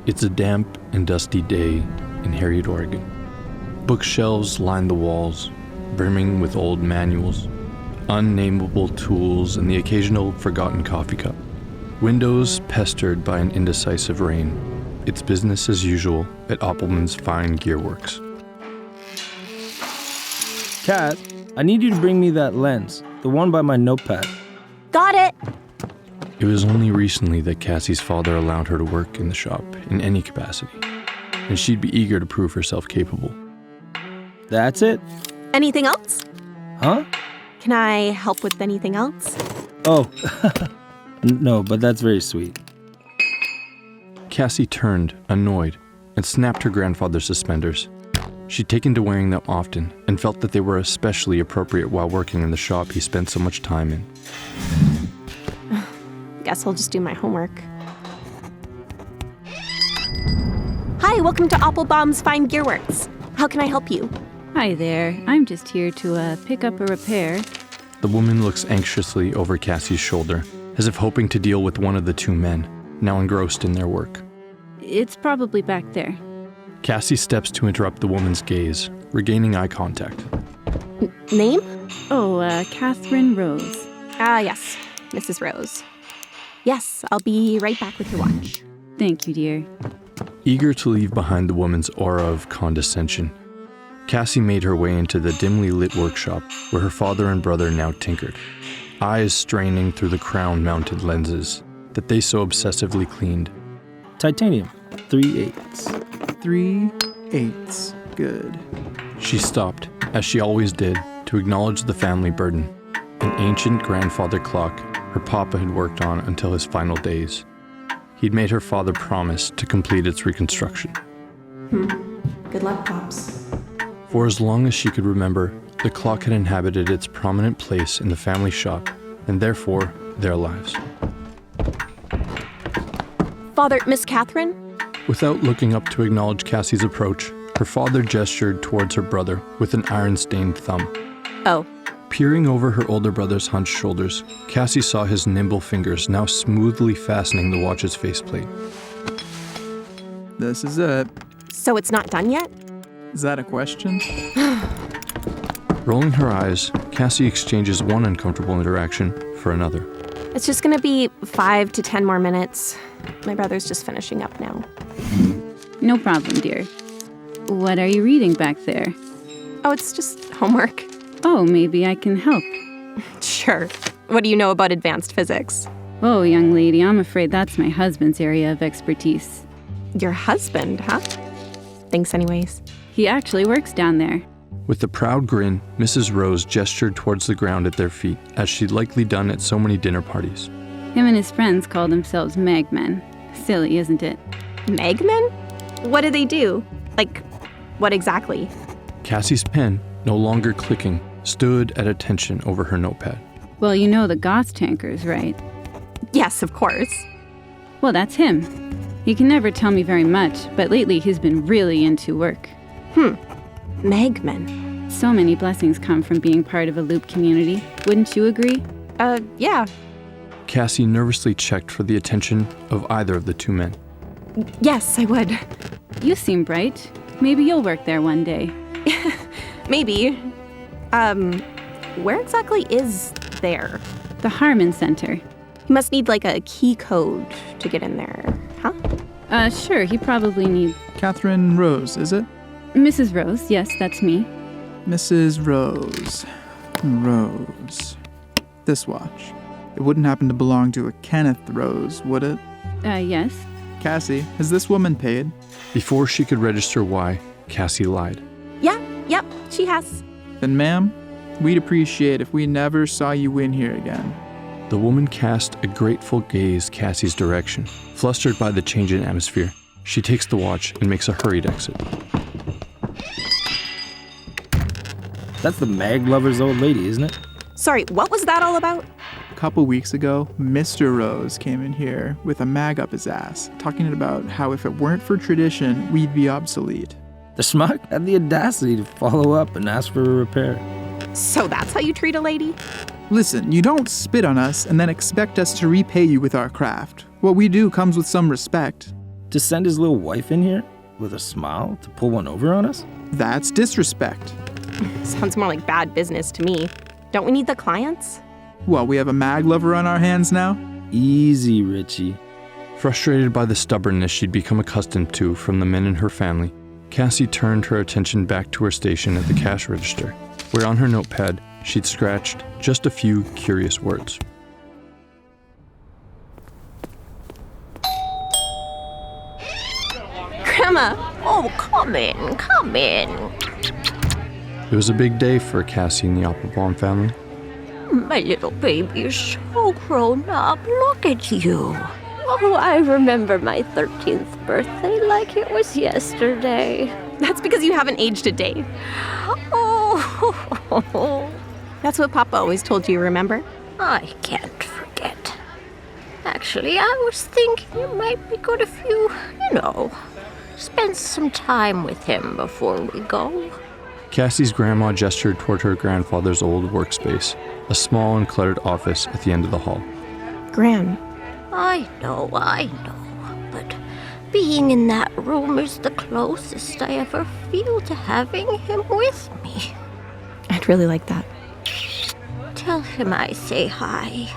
It's a damp and dusty day in Harriet, Oregon. Bookshelves line the walls, brimming with old manuals, unnameable tools, and the occasional forgotten coffee cup. Windows pestered by an indecisive rain. It's business as usual at Opalman's Fine Gear Works. Kat, I need you to bring me that lens, the one by my notepad. Got it! It was only recently that Cassie's father allowed her to work in the shop in any capacity, and she'd be eager to prove herself capable. That's it? Anything else? Huh? Can I help with anything else? Oh, no, but that's very sweet. Cassie turned, annoyed, and snapped her grandfather's suspenders. She'd taken to wearing them often and felt that they were especially appropriate while working in the shop he spent so much time in. Guess I'll just do my homework. Hi, welcome to Opalbaum's Fine Gear Works. How can I help you? Hi there. I'm just here to pick up a repair. The woman looks anxiously over Cassie's shoulder, as if hoping to deal with one of the two men, now engrossed in their work. It's probably back there. Cassie steps to interrupt the woman's gaze, regaining eye contact. Name? Oh, Catherine Rose. Yes, Mrs. Rose. Yes, I'll be right back with your watch. Thank you, dear. Eager to leave behind the woman's aura of condescension, Cassie made her way into the dimly lit workshop where her father and brother now tinkered, eyes straining through the crown-mounted lenses that they so obsessively cleaned. Titanium, 3/8. 3/8. Good. She stopped, as she always did, to acknowledge the family burden, an ancient grandfather clock her papa had worked on until his final days. He'd made her father promise to complete its reconstruction. Good luck, Pops. For as long as she could remember, the clock had inhabited its prominent place in the family shop, and therefore, their lives. Father, Miss Catherine? Without looking up to acknowledge Cassie's approach, her father gestured towards her brother with an iron-stained thumb. Oh. Peering over her older brother's hunched shoulders, Cassie saw his nimble fingers now smoothly fastening the watch's faceplate. This is it. So it's not done yet? Is that a question? Rolling her eyes, Cassie exchanges one uncomfortable interaction for another. It's just gonna be 5 to 10 more minutes. My brother's just finishing up now. No problem, dear. What are you reading back there? Oh, it's just homework. Oh, maybe I can help. Sure. What do you know about advanced physics? Oh, young lady, I'm afraid that's my husband's area of expertise. Your husband, huh? Thanks anyways. He actually works down there. With a proud grin, Mrs. Rose gestured towards the ground at their feet, as she'd likely done at so many dinner parties. Him and his friends call themselves Magmen. Silly, isn't it? Magmen? What do they do? Like, what exactly? Cassie's pen, no longer clicking, stood at attention over her notepad. Well, you know the gas tankers, right? Yes, of course. Well, that's him. He can never tell me very much, but lately he's been really into work. Magmen. So many blessings come from being part of a Loop community. Wouldn't you agree? Yeah. Cassie nervously checked for the attention of either of the two men. Yes, I would. You seem bright. Maybe you'll work there one day. Maybe. Where exactly is there? The Harmon Center. He must need like a key code to get in there, huh? Sure, he probably needs... Catherine Rose, is it? Mrs. Rose, yes, that's me. Mrs. Rose. Rose. This watch. It wouldn't happen to belong to a Kenneth Rose, would it? Yes. Cassie, has this woman paid? Before she could register why, Cassie lied. Yep, she has. Then, ma'am, we'd appreciate if we never saw you in here again. The woman cast a grateful gaze Cassie's direction. Flustered by the change in atmosphere, she takes the watch and makes a hurried exit. That's the mag lover's old lady, isn't it? Sorry, what was that all about? A couple weeks ago, Mr. Rose came in here with a mag up his ass, talking about how if it weren't for tradition, we'd be obsolete. The schmuck had the audacity to follow up and ask for a repair. So that's how you treat a lady? Listen, you don't spit on us and then expect us to repay you with our craft. What we do comes with some respect. To send his little wife in here with a smile to pull one over on us? That's disrespect. Sounds more like bad business to me. Don't we need the clients? What, we have a mag lover on our hands now? Easy, Richie. Frustrated by the stubbornness she'd become accustomed to from the men in her family, Cassie turned her attention back to her station at the cash register, where on her notepad she'd scratched just a few curious words. Grandma! Oh, come in, come in. It was a big day for Cassie and the Opalbaum family. My little baby is so grown up. Look at you. Oh, I remember my 13th birthday like it was yesterday. That's because you haven't aged a day. Oh, That's what Papa always told you, remember? I can't forget. Actually, I was thinking it might be good if you spend some time with him before we go. Cassie's grandma gestured toward her grandfather's old workspace, a small and cluttered office at the end of the hall. Gran, I know, but being in that room is the closest I ever feel to having him with me. I'd really like that. Tell him I say hi.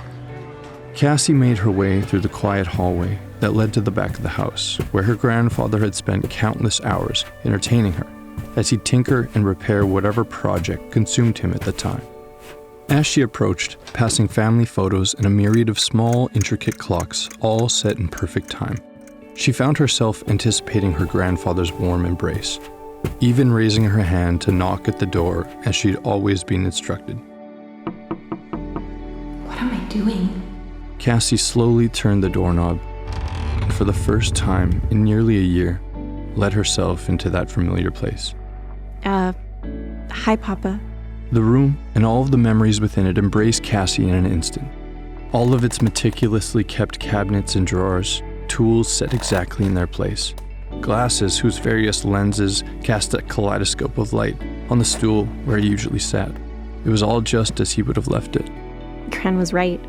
Cassie made her way through the quiet hallway that led to the back of the house, where her grandfather had spent countless hours entertaining her, as he'd tinker and repair whatever project consumed him at the time. As she approached, passing family photos and a myriad of small, intricate clocks, all set in perfect time, she found herself anticipating her grandfather's warm embrace, even raising her hand to knock at the door as she'd always been instructed. What am I doing? Cassie slowly turned the doorknob, and for the first time in nearly a year, led herself into that familiar place. Hi, Papa. The room and all of the memories within it embraced Cassie in an instant. All of its meticulously kept cabinets and drawers, tools set exactly in their place, glasses whose various lenses cast a kaleidoscope of light on the stool where he usually sat. It was all just as he would have left it. Gran was right.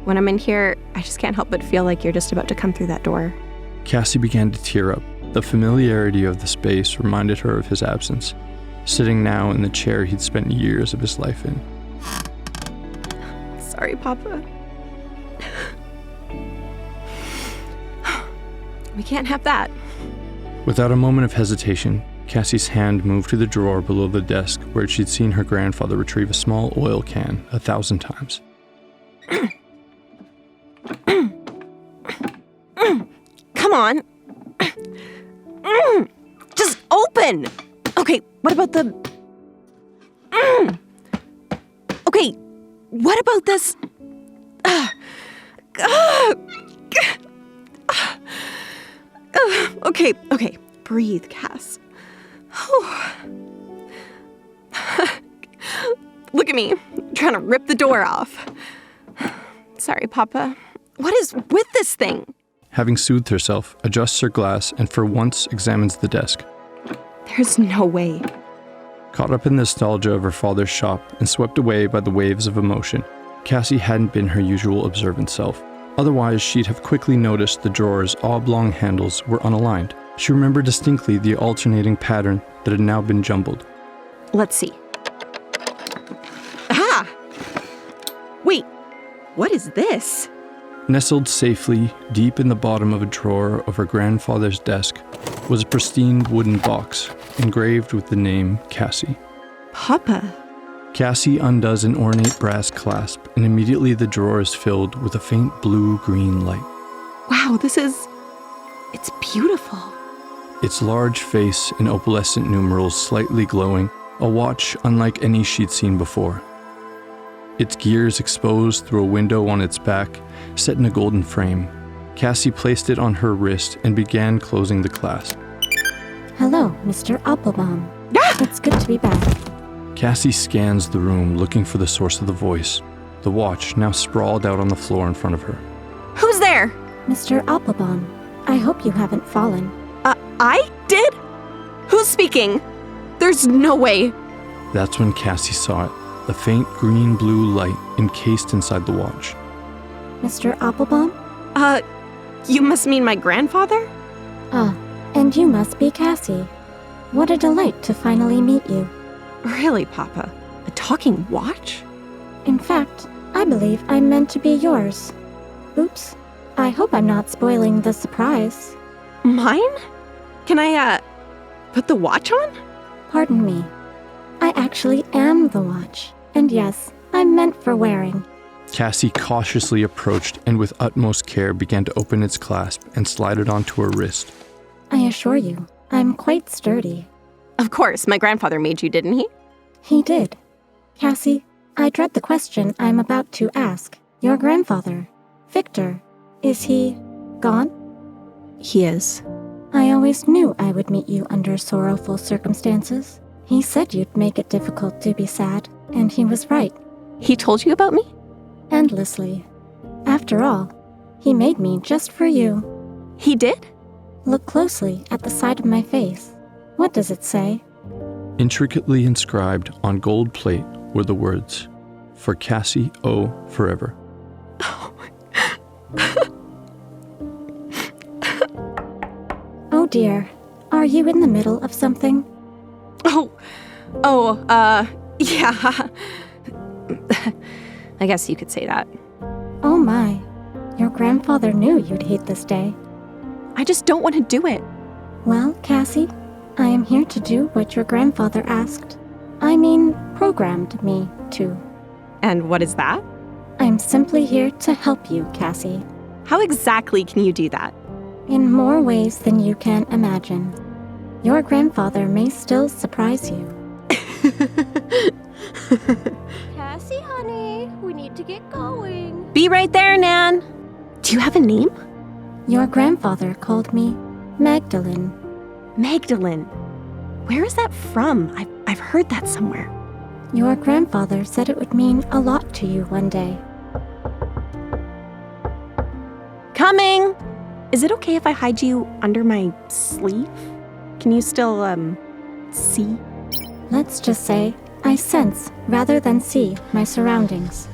When I'm in here, I just can't help but feel like you're just about to come through that door. Cassie began to tear up. The familiarity of the space reminded her of his absence, sitting now in the chair he'd spent years of his life in. Sorry, Papa. We can't have that. Without a moment of hesitation, Cassie's hand moved to the drawer below the desk where she'd seen her grandfather retrieve a small oil can 1,000 times. Come on. Just open. Okay, what about the... Okay, what about this... Okay, breathe, Cass. Look at me, trying to rip the door off. Sorry, Papa. What is with this thing? Having soothed herself, adjusts her glass and for once examines the desk. There's no way. Caught up in the nostalgia of her father's shop and swept away by the waves of emotion, Cassie hadn't been her usual observant self. Otherwise, she'd have quickly noticed the drawer's oblong handles were unaligned. She remembered distinctly the alternating pattern that had now been jumbled. Let's see. Aha! Wait, what is this? Nestled safely deep in the bottom of a drawer of her grandfather's desk was a pristine wooden box engraved with the name Cassie. Papa. Cassie undoes an ornate brass clasp, and immediately the drawer is filled with a faint blue-green light. Wow, it's beautiful. Its large face and opalescent numerals slightly glowing, a watch unlike any she'd seen before. Its gears exposed through a window on its back, set in a golden frame. Cassie placed it on her wrist and began closing the clasp. Hello, Mr. Opalbaum. It's good to be back. Cassie scans the room, looking for the source of the voice. The watch now sprawled out on the floor in front of her. Who's there? Mr. Opalbaum, I hope you haven't fallen. I did? Who's speaking? There's no way. That's when Cassie saw it, the faint green-blue light encased inside the watch. Mr. Opalbaum? You must mean my grandfather? Ah, and you must be Cassie. What a delight to finally meet you. Really, Papa? A talking watch? In fact, I believe I'm meant to be yours. Oops. I hope I'm not spoiling the surprise. Mine? Can I, put the watch on? Pardon me. I actually am the watch. And yes, I'm meant for wearing. Cassie cautiously approached and with utmost care began to open its clasp and slide it onto her wrist. I assure you, I'm quite sturdy. Of course, my grandfather made you, didn't he? He did. Cassie, I dread the question I'm about to ask. Your grandfather, Victor, is he gone? He is. I always knew I would meet you under sorrowful circumstances. He said you'd make it difficult to be sad, and he was right. He told you about me? Endlessly. After all, he made me just for you. He did? Look closely at the side of my face. What does it say? Intricately inscribed on gold plate were the words, "For Casi O forever." Oh dear, are you in the middle of something? Yeah. I guess you could say that. Oh my, your grandfather knew you'd hate this day. I just don't want to do it. Well, Cassie, I am here to do what your grandfather asked. I mean, programmed me to. And what is that? I'm simply here to help you, Cassie. How exactly can you do that? In more ways than you can imagine. Your grandfather may still surprise you. Cassie, honey, we need to get going. Be right there, Nan. Do you have a name? Your grandfather called me Magdalene. Magdalene. Where is that from? I've heard that somewhere. Your grandfather said it would mean a lot to you one day. Coming! Is it okay if I hide you under my sleeve? Can you still, see? Let's just say I sense rather than see my surroundings.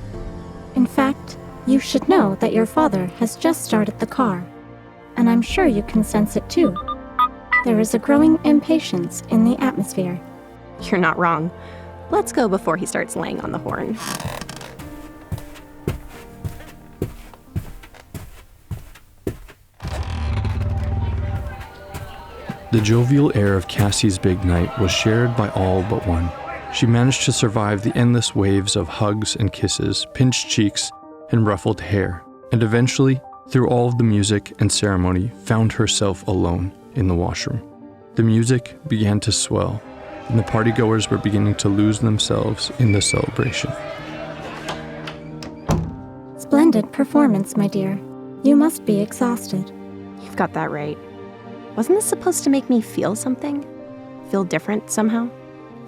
In fact, you should know that your father has just started the car, and I'm sure you can sense it too. There is a growing impatience in the atmosphere. You're not wrong. Let's go before he starts laying on the horn. The jovial air of Cassie's big night was shared by all but one. She managed to survive the endless waves of hugs and kisses, pinched cheeks, and ruffled hair, and eventually, through all of the music and ceremony, found herself alone in the washroom. The music began to swell, and the partygoers were beginning to lose themselves in the celebration. Splendid performance, my dear. You must be exhausted. You've got that right. Wasn't this supposed to make me feel something? Feel different somehow?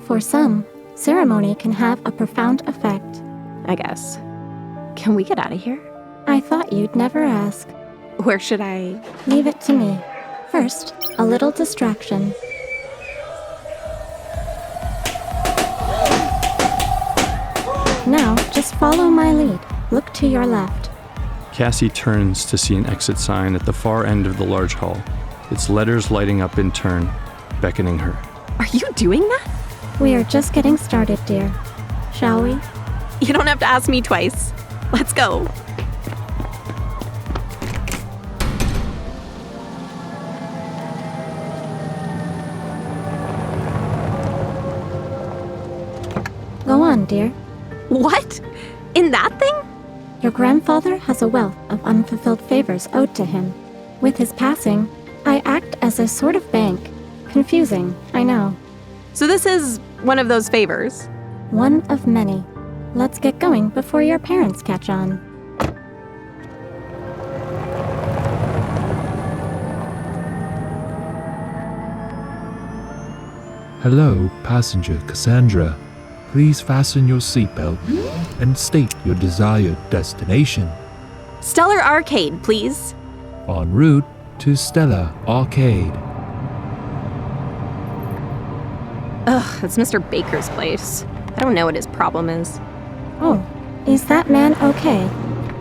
For some, ceremony can have a profound effect. I guess. Can we get out of here? I thought you'd never ask. Where should I? Leave it to me. First, a little distraction. Now, just follow my lead. Look to your left. Cassie turns to see an exit sign at the far end of the large hall, its letters lighting up in turn, beckoning her. Are you doing that? We are just getting started, dear. Shall we? You don't have to ask me twice. Let's go. Go on, dear. What? In that thing? Your grandfather has a wealth of unfulfilled favors owed to him. With his passing, I act as a sort of bank. Confusing, I know. So this is one of those favors. One of many. Let's get going before your parents catch on. Hello, passenger Cassandra. Please fasten your seatbelt and state your desired destination. Stellar Arcade, please. En route to Stella Arcade. Ugh, it's Mr. Baker's place. I don't know what his problem is. Oh, is that man okay?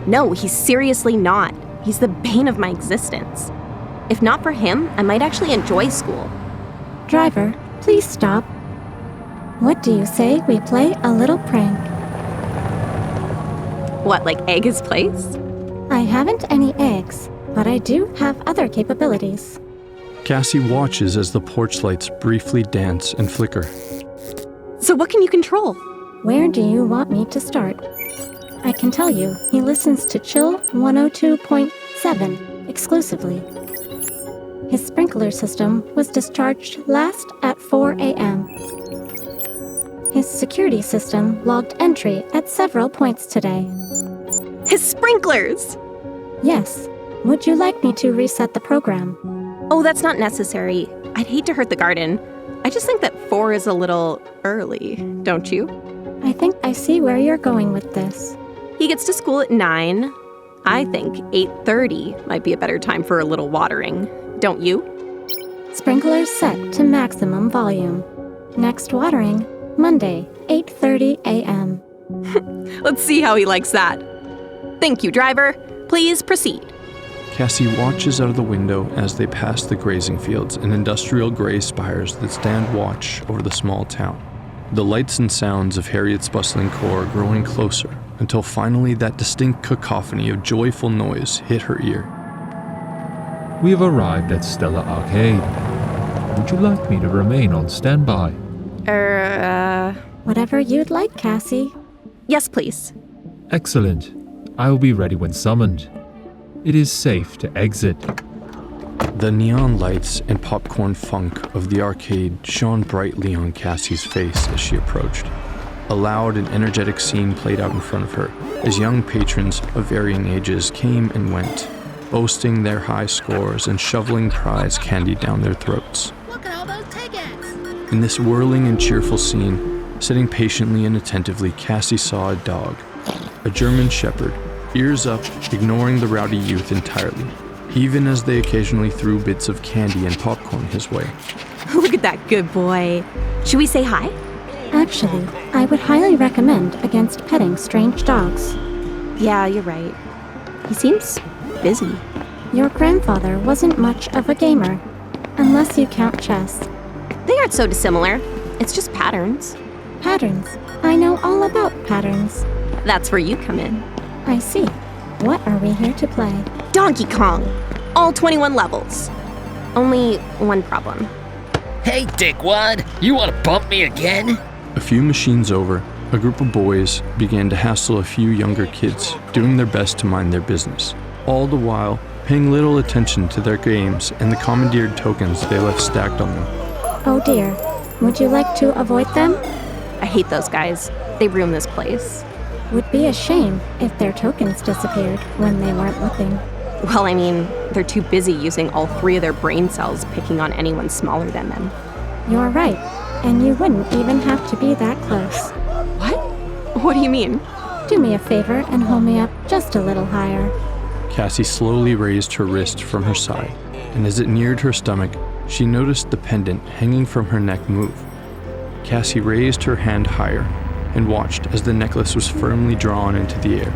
No, he's seriously not. He's the bane of my existence. If not for him, I might actually enjoy school. Driver, please stop. What do you say we play a little prank? What, like egg his place? I haven't any eggs, but I do have other capabilities. Cassie watches as the porch lights briefly dance and flicker. So what can you control? Where do you want me to start? I can tell you, he listens to Chill 102.7 exclusively. His sprinkler system was discharged last at 4 a.m. His security system logged entry at several points today. His sprinklers! Yes. Would you like me to reset the program? Oh, that's not necessary. I'd hate to hurt the garden. I just think that 4 is a little early, don't you? I think I see where you're going with this. He gets to school at 9. I think 8:30 might be a better time for a little watering. Don't you? Sprinklers set to maximum volume. Next watering, Monday, 8:30 a.m. Let's see how he likes that. Thank you, driver. Please proceed. Cassie watches out of the window as they pass the grazing fields and industrial gray spires that stand watch over the small town. The lights and sounds of Harriet's bustling core growing closer until finally that distinct cacophony of joyful noise hit her ear. We have arrived at Stella Arcade. Would you like me to remain on standby? Whatever you'd like, Cassie. Yes, please. Excellent. I will be ready when summoned. It is safe to exit. The neon lights and popcorn funk of the arcade shone brightly on Cassie's face as she approached. A loud and energetic scene played out in front of her as young patrons of varying ages came and went, boasting their high scores and shoveling prize candy down their throats. Look at all those tickets! In this whirling and cheerful scene, sitting patiently and attentively, Cassie saw a dog, a German shepherd, ears up, ignoring the rowdy youth entirely, even as they occasionally threw bits of candy and popcorn his way. Look at that good boy. Should we say hi? Actually, I would highly recommend against petting strange dogs. Yeah, you're right. He seems busy. Your grandfather wasn't much of a gamer, unless you count chess. They aren't so dissimilar. It's just patterns. Patterns. I know all about patterns. That's where you come in. I see. What are we here to play? Donkey Kong. All 21 levels. Only one problem. Hey, dickwad, you want to bump me again? A few machines over, a group of boys began to hassle a few younger kids, doing their best to mind their business, all the while paying little attention to their games and the commandeered tokens they left stacked on them. Oh dear. Would you like to avoid them? I hate those guys. They ruin this place. Would be a shame if their tokens disappeared when they weren't looking. Well, I mean, they're too busy using all 3 of their brain cells picking on anyone smaller than them. You're right, and you wouldn't even have to be that close. What? What do you mean? Do me a favor and hold me up just a little higher. Cassie slowly raised her wrist from her side, and as it neared her stomach, she noticed the pendant hanging from her neck move. Cassie raised her hand higher and watched as the necklace was firmly drawn into the air,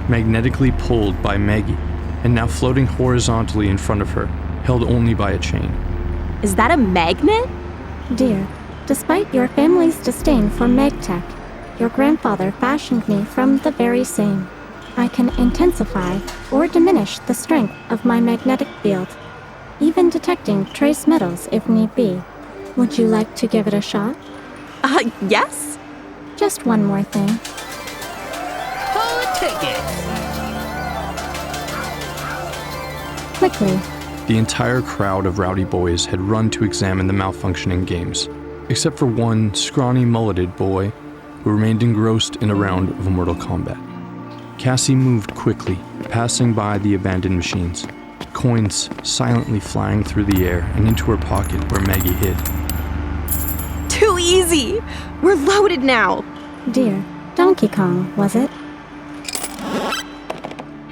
magnetically pulled by Maggie, and now floating horizontally in front of her, held only by a chain. Is that a magnet? Dear, despite your family's disdain for magtech, your grandfather fashioned me from the very same. I can intensify or diminish the strength of my magnetic field, even detecting trace metals if need be. Would you like to give it a shot? Yes? Just one more thing. Hold tickets! Quickly. The entire crowd of rowdy boys had run to examine the malfunctioning games, except for one scrawny mulleted boy who remained engrossed in a round of Mortal Kombat. Cassie moved quickly, passing by the abandoned machines, coins silently flying through the air and into her pocket where Maggie hid. Too easy! We're loaded now! Dear, Donkey Kong, was it?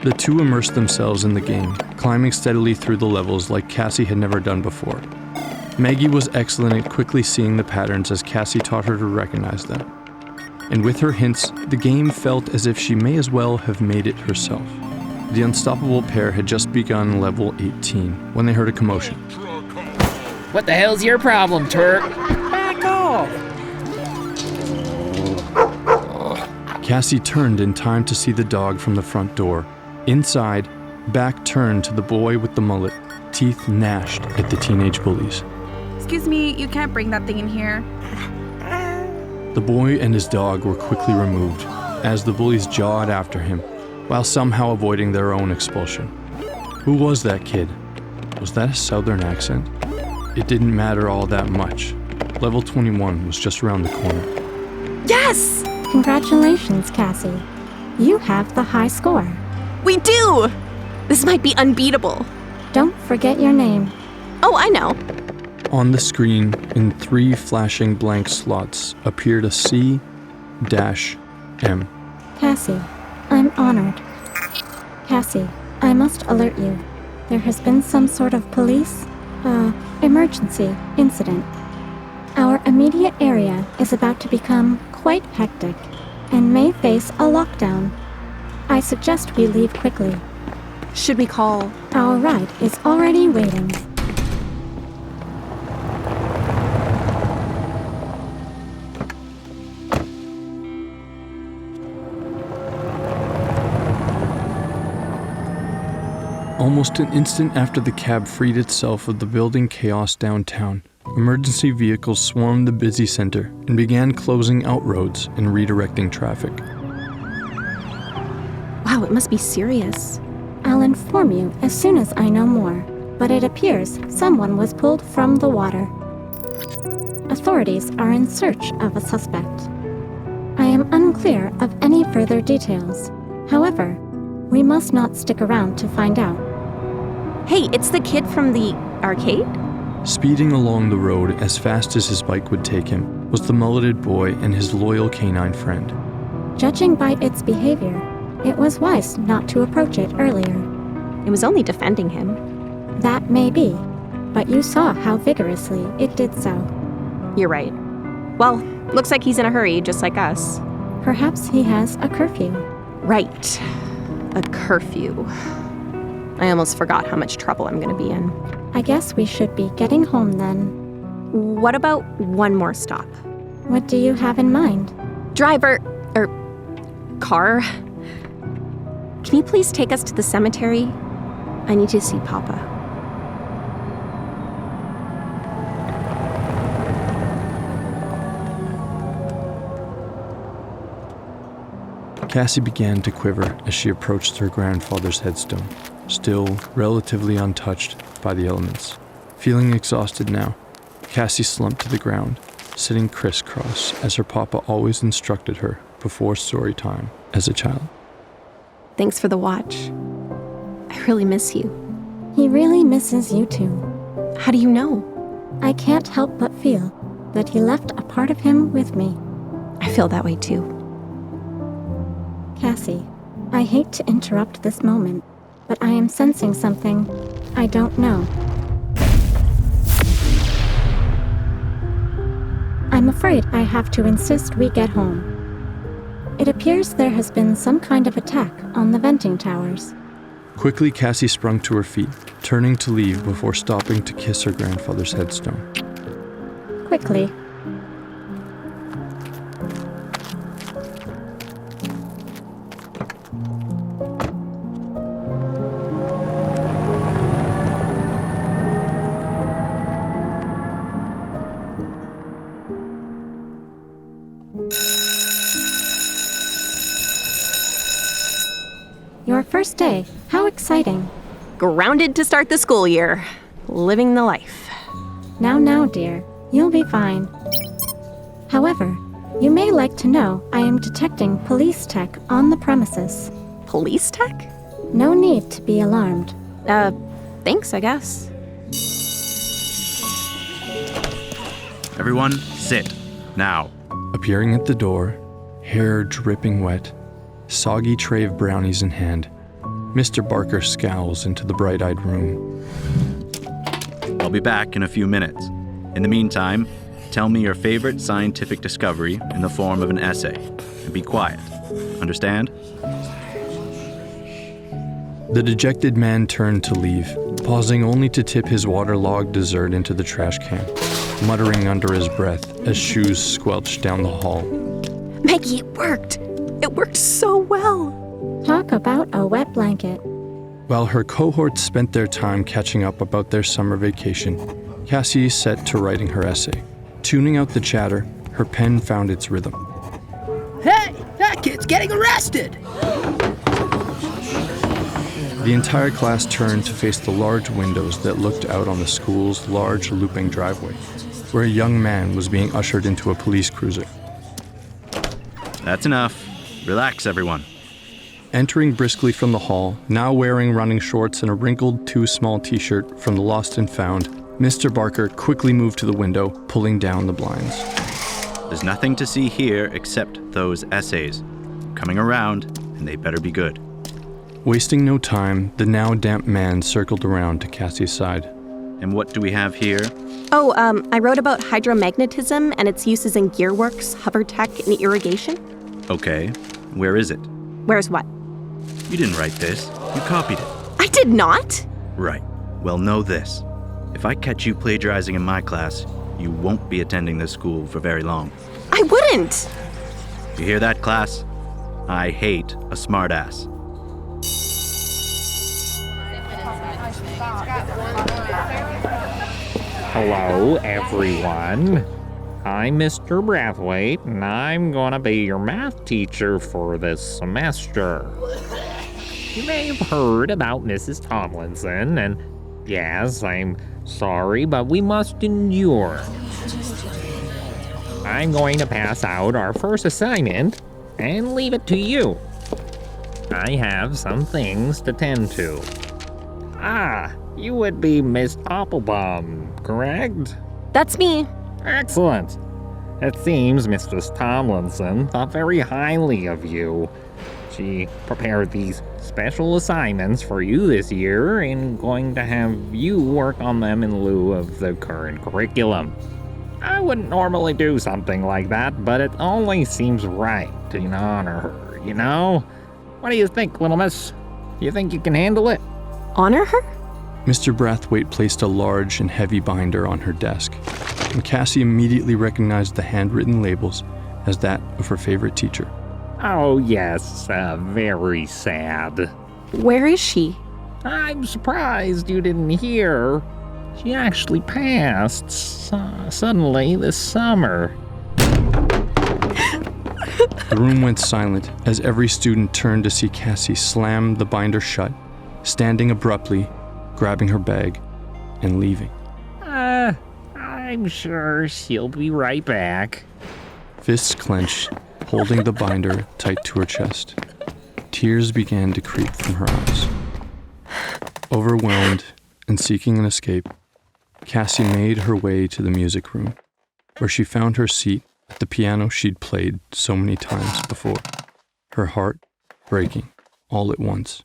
The two immersed themselves in the game, climbing steadily through the levels like Cassie had never done before. Maggie was excellent at quickly seeing the patterns as Cassie taught her to recognize them. And with her hints, the game felt as if she may as well have made it herself. The unstoppable pair had just begun level 18 when they heard a commotion. What the hell's your problem, Turk? Back off! Cassie turned in time to see the dog from the front door. Inside, back turned to the boy with the mullet, teeth gnashed at the teenage bullies. Excuse me, you can't bring that thing in here. The boy and his dog were quickly removed as the bullies jawed after him, while somehow avoiding their own expulsion. Who was that kid? Was that a southern accent? It didn't matter all that much. Level 21 was just around the corner. Yes! Congratulations, Cassie. You have the high score. We do! This might be unbeatable. Don't forget your name. Oh, I know. On the screen, in 3 flashing blank slots, appeared a C-M. Cassie, I'm honored. Cassie, I must alert you. There has been some sort of police, emergency incident. Our immediate area is about to become quite hectic and may face a lockdown. I suggest we leave quickly. Should we call? Our ride is already waiting. Almost an instant after the cab freed itself of the building chaos downtown, emergency vehicles swarmed the busy center and began closing out roads and redirecting traffic. Wow, it must be serious. I'll inform you as soon as I know more, but it appears someone was pulled from the water. Authorities are in search of a suspect. I am unclear of any further details. However, we must not stick around to find out. Hey, it's the kid from the arcade? Speeding along the road as fast as his bike would take him was the mulleted boy and his loyal canine friend. Judging by its behavior, it was wise not to approach it earlier. It was only defending him. That may be, but you saw how vigorously it did so. You're right. Well, looks like he's in a hurry, just like us. Perhaps he has a curfew. Right. A curfew. I almost forgot how much trouble I'm gonna be in. I guess we should be getting home then. What about one more stop? What do you have in mind? Driver, car. Can you please take us to the cemetery? I need to see Papa. Cassie began to quiver as she approached her grandfather's headstone, still relatively untouched by the elements. Feeling exhausted now, Cassie slumped to the ground, sitting crisscross as her papa always instructed her before story time as a child. Thanks for the watch. I really miss you. He really misses you too. How do you know? I can't help but feel that he left a part of him with me. I feel that way too. Cassie, I hate to interrupt this moment, but I am sensing something I don't know. I'm afraid I have to insist we get home. It appears there has been some kind of attack on the venting towers. Quickly, Cassie sprung to her feet, turning to leave before stopping to kiss her grandfather's headstone. Quickly. Your first day. How exciting. Grounded to start the school year. Living the life. Now, dear. You'll be fine. However, you may like to know I am detecting police tech on the premises. Police tech? No need to be alarmed. Thanks, I guess. Everyone, sit. Now. Appearing at the door, hair dripping wet, soggy tray of brownies in hand, Mr. Barker scowls into the bright-eyed room. I'll be back in a few minutes. In the meantime, tell me your favorite scientific discovery in the form of an essay. And be quiet. Understand? The dejected man turned to leave, pausing only to tip his waterlogged dessert into the trash can, muttering under his breath as shoes squelched down the hall. Maggie, it worked! It worked so well! Talk about a wet blanket. While her cohorts spent their time catching up about their summer vacation, Cassie set to writing her essay. Tuning out the chatter, her pen found its rhythm. Hey, that kid's getting arrested! The entire class turned to face the large windows that looked out on the school's large looping driveway, where a young man was being ushered into a police cruiser. That's enough. Relax, everyone. Entering briskly from the hall, now wearing running shorts and a wrinkled too-small t-shirt from the Lost and Found, Mr. Barker quickly moved to the window, pulling down the blinds. There's nothing to see here except those essays. Coming around, and they better be good. Wasting no time, the now damp man circled around to Cassie's side. And what do we have here? Oh, I wrote about hydromagnetism and its uses in gearworks, hover tech, and irrigation. Okay, where is it? Where's what? You didn't write this. You copied it. I did not! Right. Well, know this. If I catch you plagiarizing in my class, you won't be attending this school for very long. I wouldn't! You hear that, class? I hate a smartass. Hello, everyone. I'm Mr. Brathwaite, and I'm gonna be your math teacher for this semester. You may have heard about Mrs. Tomlinson, and yes, I'm sorry, but we must endure. I'm going to pass out our first assignment and leave it to you. I have some things to tend to. You would be Miss Opalbaum, correct? That's me. Excellent. It seems Mistress Tomlinson thought very highly of you. She prepared these special assignments for you this year and going to have you work on them in lieu of the current curriculum. I wouldn't normally do something like that, but it only seems right to honor her, you know? What do you think, little miss? You think you can handle it? Honor her? Mr. Brathwaite placed a large and heavy binder on her desk, and Cassie immediately recognized the handwritten labels as that of her favorite teacher. Oh, yes, very sad. Where is she? I'm surprised you didn't hear. She actually passed suddenly this summer. The room went silent as every student turned to see Cassie slam the binder shut, standing abruptly, grabbing her bag, and leaving. I'm sure she'll be right back. Fists clenched, holding the binder tight to her chest. Tears began to creep from her eyes. Overwhelmed and seeking an escape, Cassie made her way to the music room, where she found her seat at the piano she'd played so many times before, her heart breaking all at once.